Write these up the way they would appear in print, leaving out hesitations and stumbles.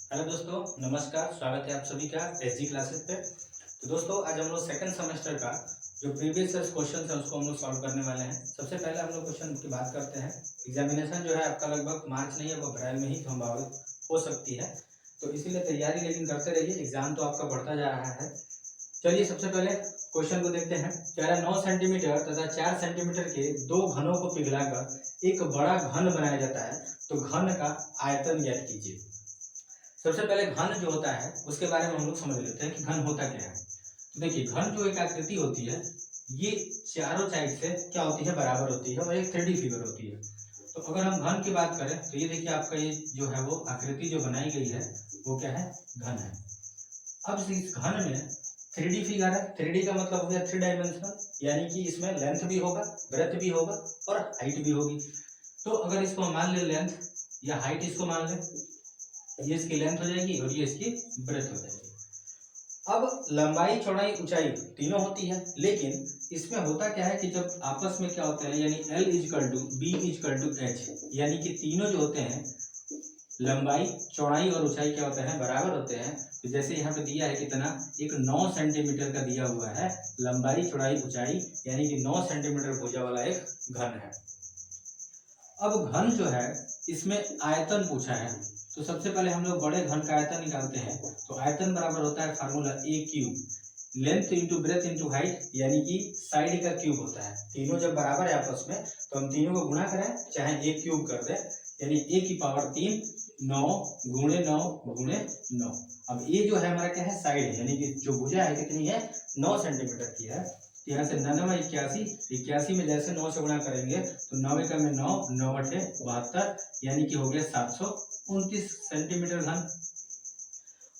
Hello दोस्तों, नमस्कार। स्वागत है आप सभी का एसजी क्लासेस पे। तो दोस्तों, आज हम लोग सेकंड सेमेस्टर का जो प्रीवियस ईयर क्वेश्चन है उसको हम लोग सॉल्व करने वाले हैं। सबसे पहले हम लोग क्वेश्चन की बात करते हैं। एग्जामिनेशन जो है आपका लगभग मार्च नहीं है, वो अप्रैल में ही संभावित हो सकती है, तो इसीलिए तैयारी लेकिन करते रहिए। एग्जाम तो आपका बढ़ता जा रहा है। चलिए सबसे पहले क्वेश्चन को देखते हैं। कह रहा है 9 सेंटीमीटर तथा 4 सेंटीमीटर के दो घनों को पिघलाकर एक बड़ा घन बनाया जाता है, तो घन का आयतन ज्ञात कीजिए। सबसे पहले घन जो होता है उसके बारे में हम लोग समझ लेते हैं कि घन होता क्या है। तो देखिए, घन जो एक आकृति होती है, ये चारों साइड से क्या होती है, बराबर होती है और एक 3D फिगर होती है। तो अगर हम घन की बात करें तो ये देखिए, आपका ये जो है वो आकृति जो बनाई गई है वो क्या है, घन है। अब इस घन में 3D फिगर है। 3D का मतलब हो गया 3 डायमेंशनल, यानी कि इसमें लेंथ भी होगा, ब्रेथ भी होगा और हाइट भी होगी। तो अगर इसको हम मान ले लेंथ या हाइट, इसको मान ले, ये इसकी लेंथ हो जाएगी और ये इसकी ब्रेथ हो जाएगी। अब लंबाई, चौड़ाई, ऊंचाई तीनों होती है, लेकिन इसमें होता क्या है कि जब आपस में क्या होता है, यानी L equal to B equal to H, यानी कि तीनों जो होते हैं, लंबाई, चौड़ाई और ऊंचाई क्या होते हैं, बराबर होते हैं। तो जैसे यहाँ पे दिया है कितना, एक 9 सेंटीमीटर का दिया हुआ है, लंबाई, चौड़ाई, ऊंचाई, यानी कि 9 सेंटीमीटर भुजा वाला एक घन है। अब घन जो है इसमें आयतन पूछा है, तो सबसे पहले हम लोग बड़े घन का आयतन निकालते हैं। तो आयतन बराबर होता है formula a cube, length into breadth into height, यानी कि साइड का क्यूब होता है। तीनों जब बराबर है आपस में तो हम तीनों को गुणा करें, चाहे ए क्यूब कर दें, यानी ए की पावर 3, 9 गुणे 9 गुणे 9। अब ये जो है हमारा क्या है, साइड, यानी कि जो भुजा है कितनी है, 9 सेंटीमीटर की है। यहाँ से 99, 81, 81 में जैसे 9 से गुणा करेंगे तो 9 एकम में 9, 9 बटे 72, यानी कि हो गया 729 सेंटीमीटर घन।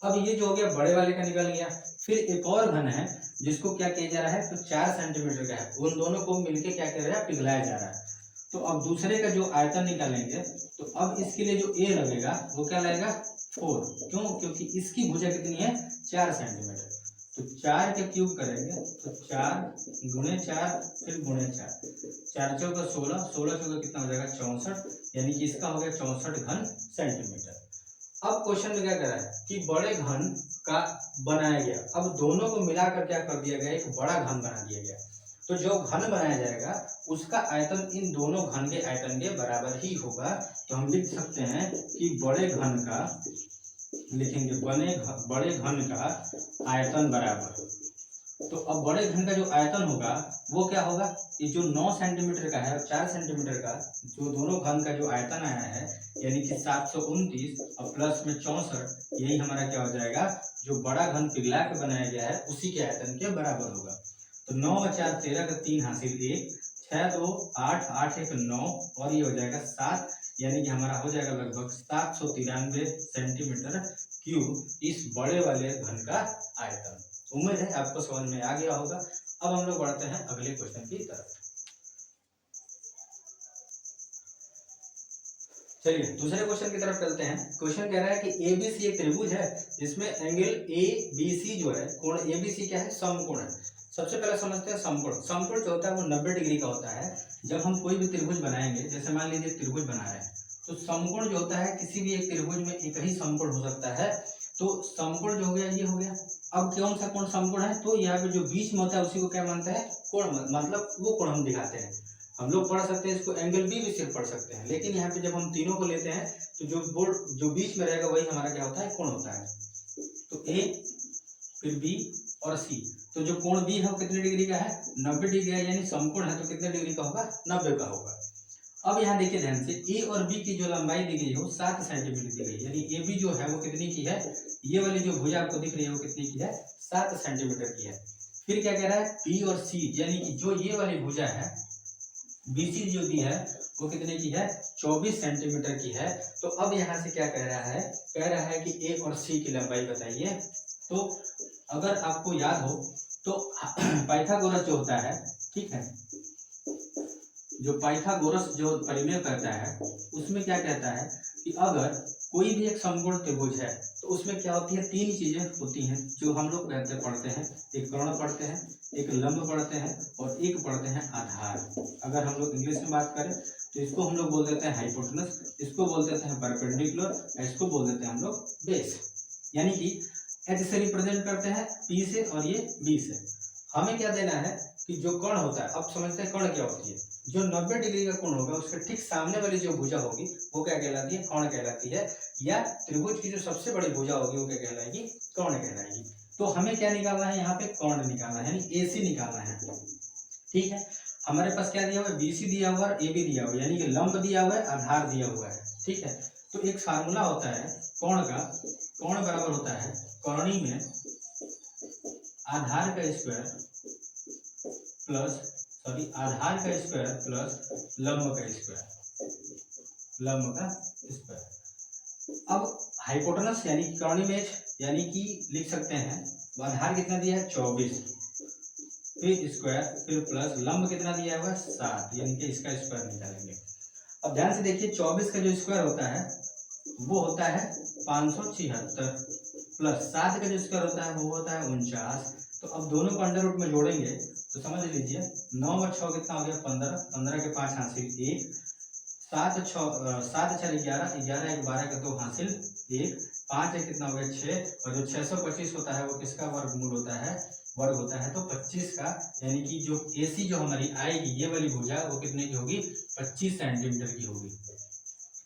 अब ये जो हो गया बड़े वाले का निकल गया। फिर एक और घन है जिसको क्या किया जा रहा है, तो 4 सेंटीमीटर का है, उन दोनों को मिलके क्या किया जा रहा है, पिघलाया जा रहा है। तो अब दूसरे का जो आयतन निकालेंगे, तो अब इसके लिए जो ए लगेगा वो क्या लगेगा, 4। क्यों? क्योंकि इसकी भुजा कितनी है, 4 सेंटीमीटर। तो 4 का क्यूब करेंगे तो 4 गुणे 4 फिर गुणे 4, 4 चौका 16, 16 चौका कितना हो जाएगा, 64, यानी कि इसका हो गया 64 घन सेंटीमीटर। अब क्वेश्चन में क्या कर रहा है कि बड़े घन का बनाया गया, अब दोनों को मिलाकर क्या कर दिया गया, एक बड़ा घन बना दिया गया। तो जो घन बनाया जाएगा उसका आयतन इन दोनों घन के आयतन के बराबर ही होगा। तो हम लिख सकते हैं कि बड़े घन का, लिखेंगे बड़े घन का आयतन बराबर। तो अब बड़े घन का जो आयतन होगा वो क्या होगा, ये जो 9 सेंटीमीटर का है और 4 सेंटीमीटर का, जो दोनों घन का जो आयतन आया है, यानी कि 729 और प्लस में 64, यही हमारा क्या हो जाएगा, जो बड़ा घन पिघला के बनाया गया है उसी के आयतन के बराबर होगा। तो 9 और 4 13 का 3 हासिल 1, 6 2 8, 8 1 9 और ये हो जाएगा 7, यानी कि हमारा हो जाएगा लगभग 793 सेंटीमीटर क्यूब इस बड़े वाले घन का आयतन। उम्मीद है आपको समझ में आ गया होगा। अब हम लोग बढ़ते हैं अगले क्वेश्चन की तरफ। चलिए दूसरे क्वेश्चन की तरफ चलते हैं। क्वेश्चन कह रहा है कि एबीसी एक त्रिभुज है जिसमें एंगल एबीसी जो है, कोण एबीसी क्या है, समकोण है। सबसे पहले समझते हैं समकोण। समकोण जो होता है वो 90 डिग्री का होता है। जब हम कोई भी त्रिभुज बनाएंगे, जैसे मान लीजिए त्रिभुज बना रहे हैं, तो समकोण जो होता है किसी भी एक त्रिभुज में एक ही समकोण हो सकता है। तो समकोण जो हो गया, ये हो गया। अब कौन सा कोण समकोण है, तो यहाँ पे जो बीच में होता है उसी को क्या मानते हैं, कोण, मतलब वो कोण हम दिखाते हैं। हम लोग पढ़ सकते हैं इसको एंगल बी भी सिर्फ पढ़ सकते हैं, लेकिन यहाँ पे जब हम तीनों को लेते हैं तो जो बोर्ड जो बीच में रहेगा वही हमारा क्या होता है, कोण होता है। तो ए फिर बी और सी, तो जो कोण बी है वो कितने डिग्री का है, 90 डिग्री है, यानी समकोण है तो कितने डिग्री का होगा, 90 का होगा। अब यहाँ देखिए ध्यान से, ए और बी की जो लंबाई दी गई है वो 7 सेंटीमीटर दी गई है, यानी ए बी जो है वो कितनी की है, ये वाली जो भुजा आपको दिख रही है वो कितनी की है, 7 सेंटीमीटर की है। फिर क्या कह रहा है, बी और सी, यानी कि जो ये वाली भुजा है बीसी जो दी है वो कितने की है, 24 सेंटीमीटर की है। तो अब यहाँ से क्या कह रहा है कि ए और सी की लंबाई बताइए। तो अगर आपको याद हो तो पाइथागोरस जो होता है, ठीक है, जो पाइथागोरस जो परिमेय करता है उसमें क्या कहता है कि अगर कोई भी एक समकोण त्रिभुज है तो उसमें क्या होती है, तीन चीजें होती हैं जो हम लोग पढ़ते हैं। एक कर्ण पढ़ते हैं, एक लंब पढ़ते हैं और एक पढ़ते हैं आधार। अगर हम लोग इंग्लिश में बात करें तो इसको हम लोग बोल देते हैं हाइपोटेनस, इसको बोल देते हैं परपेंडिकुलर, इसको बोल देते हैं हम लोग बेस। यानी कि एच से रिप्रेजेंट करते हैं पी से और ये बी से। हमें क्या देना है कि जो कोण होता है, अब समझते हैं कोण क्या होती है। जो 90 डिग्री का कोण होगा उसके ठीक सामने वाली जो भुजा होगी वो क्या कहलाती है, कोण कहलाती है। या त्रिभुज की जो सबसे बड़ी भुजा होगी वो क्या कहलाएगी, कोण कहलाएगी। तो हमें क्या निकालना है, यहाँ पे कोण निकालना है, यानी AC निकालना है। ठीक है, हमारे पास क्या दिया हुआ है, BC दिया हुआ है, AB दिया हुआ है, यानी कि लंब दिया हुआ है, आधार दिया हुआ है। ठीक है, तो एक फार्मूला होता है कोण का, कोण बराबर होता है कोणी में आधार का स्क्वायर प्लस आधार का स्क्वायर प्लस लंब का स्क्वायर, लंब का स्क्वायर। अब हाइपोटेनस यानी कि कोणी में यानी कि लिख सकते हैं आधार कितना दिया है 24, फिर स्क्वायर, फिर प्लस लंब कितना दिया हुआ है 7, यानी कि इसका स्क्वायर निकालेंगे। अब ध्यान से देखिए 24 का जो स्क्वायर होता है वो होता है 576 प्लस 7 का जो स्क्वायर होता है वो होता है 49। तो अब दोनों को अंडर रूट में जोड़ेंगे तो समझ लीजिए 9 और 6 कितना हो गया 15, 15 के 5 हासिल 1, 7 4 11, 11 1 12 का 2 हासिल 1, 5 1 कितना हो गया 6, और जो 625 होता है वो किसका वर्गमूल होता है, वर्ग होता है। तो 25 का, यानी कि जो AC जो हमारी आएगी ये वाली भुजा वो कितने की होगी, 25 सेंटीमीटर की होगी।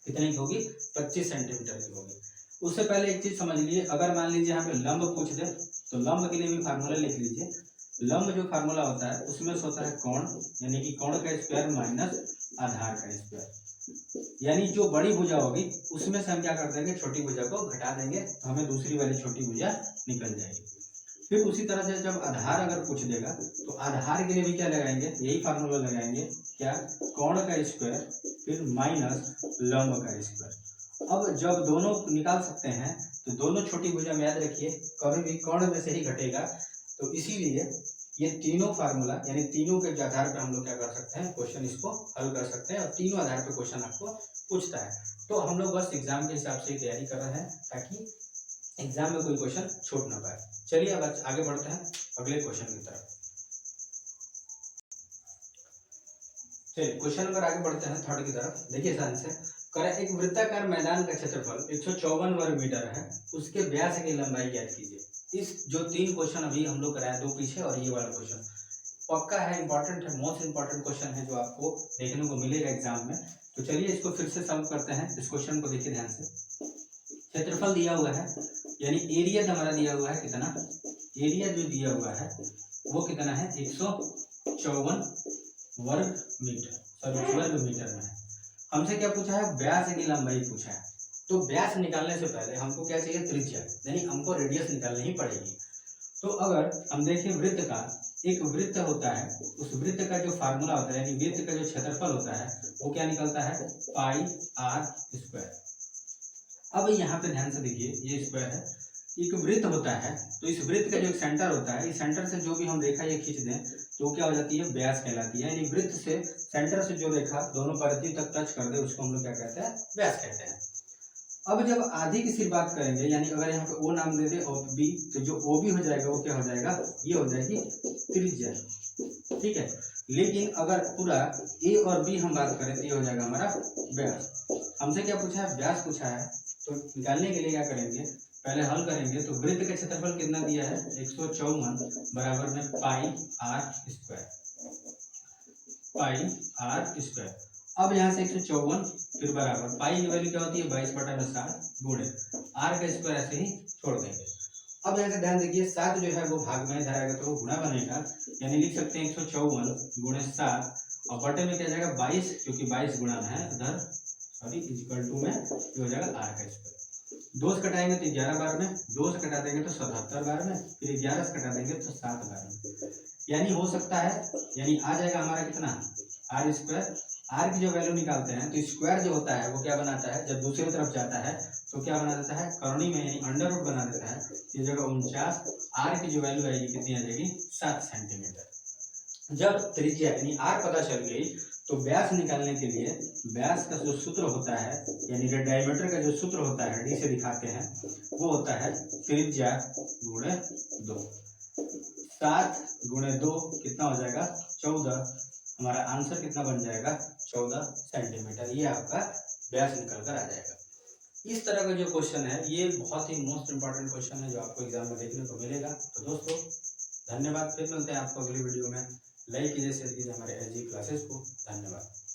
कितने की होगी, 25 सेंटीमीटर की होगी। उससे पहले एक चीज समझ लीजिए, अगर मान लीजिए यहाँ पे लंब पूछ दे तो लंब के लिए भी फार्मूला लिख लीजिए। लंब जो फार्मूला होता है उसमें से होता है कोण, यानी कि कोण का स्क्वायर माइनस आधार का स्क्वायर। यानी जो बड़ी भुजा होगी उसमें से हम क्या कर देंगे, छोटी भुजा को घटा देंगे तो हमें दूसरी वाली छोटी भुजा निकल जाएगी। फिर उसी तरह से जब आधार अगर पूछ देगा तो आधार के लिए भी क्या लगाएंगे, यही फार्मूला लगाएंगे, क्या, कोण का स्क्वायर फिर माइनस लंब का स्क्वायर। अब जब दोनों निकाल सकते हैं तो दोनों छोटी भुजा में याद रखिए कभी भी कोण में से ही घटेगा। तो इसीलिए ये तीनों फार्मूला यानी तीनों के आधार पर हम लोग क्या कर सकते हैं, क्वेश्चन इसको हल कर सकते हैं, और तीनों आधार पर क्वेश्चन आपको पूछता है। तो हम लोग बस एग्जाम के हिसाब से तैयारी कर रहे हैं ताकि एग्जाम में कोई क्वेश्चन छूट ना पाए। चलिए अब आगे बढ़ते हैं अगले क्वेश्चन की तरफ। चलिए क्वेश्चन नंबर आगे बढ़ते हैं थर्ड की तरफ। देखिए ध्यान से, एक वृत्ताकार मैदान का क्षेत्रफल 154 वर्ग मीटर है, उसके व्यास की लंबाई ज्ञात कीजिए। इस जो तीन क्वेश्चन अभी हम लोग कराए, दो पीछे और ये वाला क्वेश्चन पक्का है, इंपॉर्टेंट है, मोस्ट इंपॉर्टेंट क्वेश्चन है जो आपको देखने को मिलेगा एग्जाम में। तो चलिए इसको फिर से सॉल्व करते हैं। इस क्वेश्चन को देखिए ध्यान से, क्षेत्रफल दिया हुआ है यानी एरिया हमारा दिया हुआ है कितना, एरिया जो दिया हुआ है वो कितना है 154 वर्ग मीटर में है। हमसे क्या पूछा है, व्यास की लंबाई पूछा है। तो व्यास निकालने से पहले हमको क्या चाहिए, त्रिज्या, यानी हमको रेडियस निकालनी ही पड़ेगी। तो अगर हम देखें वृत्त का, एक वृत्त होता है, उस वृत्त का जो फार्मूला होता है यानी वृत्त का जो क्षेत्रफल होता है वो क्या निकलता है, पाई आर स्क्वायर। अब यहाँ पे ध्यान से देखिए, ये स्क्वायर है, एक वृत्त होता है, तो इस वृत्त का जो एक सेंटर होता है, इस सेंटर से जो भी हम रेखा ये खींच दें तो क्या हो जाती है, व्यास कहलाती है। यानी वृत्त से सेंटर से जो रेखा दोनों परिधि तक टच कर दे उसको हम लोग क्या कहते हैं, व्यास कहते हैं। अब जब आधी की सिर्फ बात करेंगे, यानी अगर यहाँ पे ओ नाम दे दे और बी, तो जो ओ बी हो जाएगा वो क्या हो जाएगा, ये हो जाएगी त्रिज्या। ठीक है, लेकिन अगर पूरा ए और बी हम बात करें तो ये हो जाएगा हमारा व्यास। हमसे क्या पूछा है, व्यास पूछा है, तो निकालने के लिए क्या करेंगे, पहले हल करेंगे। तो वृत्त का क्षेत्रफल कितना दिया है 154 बराबर में pi r square, pi r square. अब यहाँ से 154 फिर बराबर पाई की वैल्यू क्या होती है 22/7 गुणे आर का स्क्वायर ऐसे ही छोड़ देंगे। अब यहाँ से ध्यान देखिए 7 जो है वो भाग में इधर आएगा तो वो गुणा बनेगा, यानी लिख सकते हैं 154 गुणे 7 और बटे में क्या जाएगा 22, क्योंकि 22 गुणा है इधर इक्वल टू में हो जाएगा आर का स्क्वायर। 2 से कटाएंगे तो 11 बार में, 2 से कटा देंगे तो 77 बार में, फिर 11 से कटा देंगे तो 7 बार में। यानी हो सकता है, यानी आ जाएगा हमारा कितना आर स्क्वायर। आर की जो वैल्यू निकालते हैं तो स्क्वायर जो होता है वो क्या बनाता है, जब दूसरी तरफ जाता है तो क्या बना देता है, करोनी में यानी अंडर रूट बना देता है। ये जगह 49, आर की जो वैल्यू आएगी कितनी आ जाएगी 7 सेंटीमीटर। जब त्रिज्या यानी आर पता चल गई तो व्यास निकालने के लिए व्यास का जो सूत्र होता है, यानी कि डायमीटर का जो सूत्र होता है, डी से दिखाते हैं, वो होता है त्रिज्या गुणे 2। 7 गुणे 2 कितना हो जाएगा? 14। हमारा आंसर कितना बन जाएगा? 14 सेंटीमीटर। ये आपका व्यास निकल कर आ जाएगा। इस तरह का जो क्वेश्चन है ये बहुत ही मोस्ट इंपॉर्टेंट क्वेश्चन है जो आपको एग्जाम में देखने को मिलेगा। तो दोस्तों धन्यवाद, फिर मिलते हैं आपको अगली वीडियो में। लाइक कीजिए, शेयर कीजिए हमारे एसजी क्लासेस को। धन्यवाद।